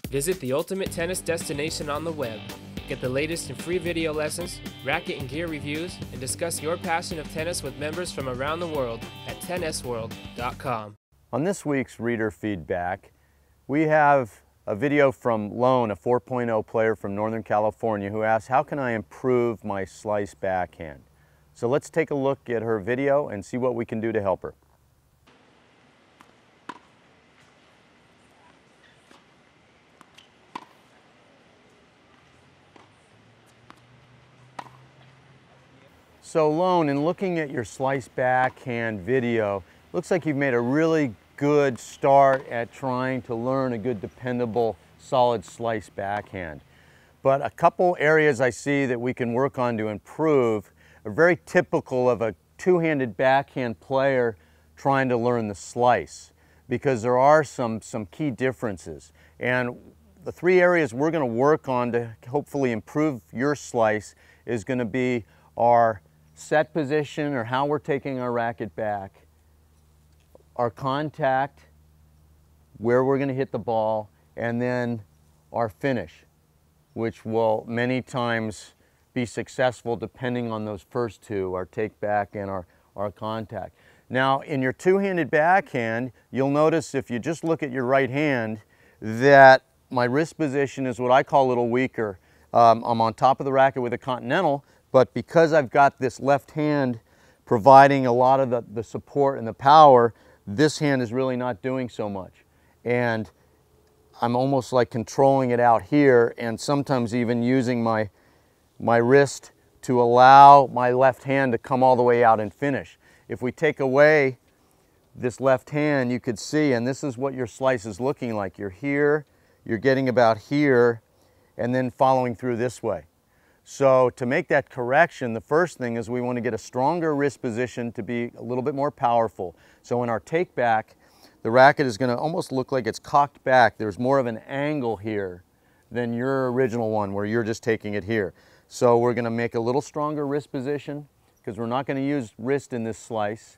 Visit the ultimate tennis destination on the web. Get the latest and free video lessons, racket and gear reviews, and discuss your passion of tennis with members from around the world at tennisworld.com. On this week's reader feedback, we have a video from Lone, a 4.0 player from Northern California, who asks, how can I improve my slice backhand? So let's take a look at her video and see what we can do to help her. So Lone, in looking at your slice backhand video, looks like you've made a really good start at trying to learn a good, dependable, solid slice backhand. But a couple areas I see that we can work on to improve are very typical of a two-handed backhand player trying to learn the slice, because there are some key differences. And the three areas we're going to work on to hopefully improve your slice is going to be our set position, or how we're taking our racket back, our contact, where we're going to hit the ball, and then our finish, which will many times be successful depending on those first two, our take back and our contact. Now, in your two-handed backhand, you'll notice if you just look at your right hand that my wrist position is what I call a little weaker. I'm on top of the racket with a continental, but because I've got this left hand providing a lot of the support and the power, this hand is really not doing so much. And I'm almost like controlling it out here, and sometimes even using my wrist to allow my left hand to come all the way out and finish. If we take away this left hand, you could see, and this is what your slice is looking like. You're here, you're getting about here, and then following through this way. So to make that correction, the first thing is we want to get a stronger wrist position to be a little bit more powerful. So in our take back, the racket is going to almost look like it's cocked back. There's more of an angle here than your original one where you're just taking it here. So we're going to make a little stronger wrist position, because we're not going to use wrist in this slice.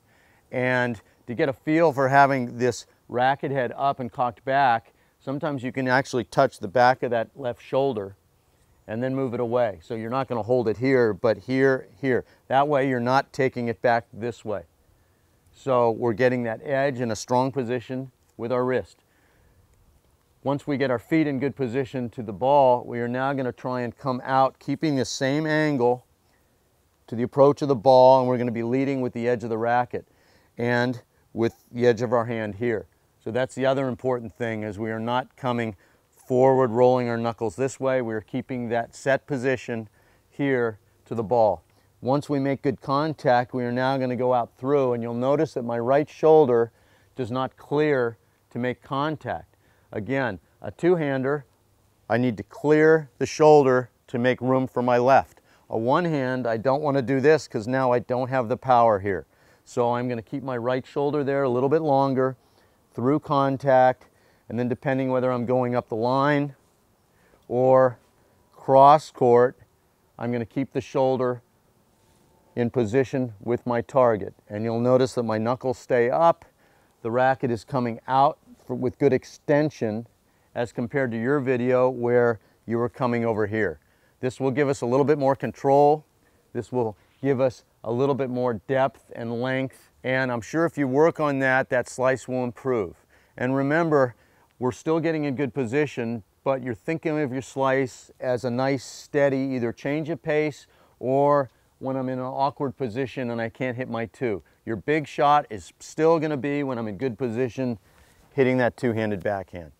And to get a feel for having this racket head up and cocked back, sometimes you can actually touch the back of that left shoulder and then move it away. So you're not going to hold it here, but here, here. That way you're not taking it back this way. So we're getting that edge in a strong position with our wrist. Once we get our feet in good position to the ball, we are now going to try and come out, keeping the same angle to the approach of the ball, and we're going to be leading with the edge of the racket and with the edge of our hand here. So that's the other important thing, is we are not coming forward, rolling our knuckles this way. We're keeping that set position here to the ball. Once we make good contact, we are now going to go out through, and you'll notice that my right shoulder does not clear to make contact. Again, a two-hander, I need to clear the shoulder to make room for my left. A one-hand, I don't want to do this because now I don't have the power here. So I'm going to keep my right shoulder there a little bit longer through contact, and then depending whether I'm going up the line or cross court, I'm going to keep the shoulder in position with my target. And you'll notice that my knuckles stay up, the racket is coming out with good extension as compared to your video where you were coming over here. This will give us a little bit more control. This will give us a little bit more depth and length. And I'm sure if you work on that, that slice will improve. And remember, we're still getting in good position, but you're thinking of your slice as a nice, steady, either change of pace or when I'm in an awkward position and I can't hit my two. Your big shot is still going to be when I'm in good position, hitting that two-handed backhand.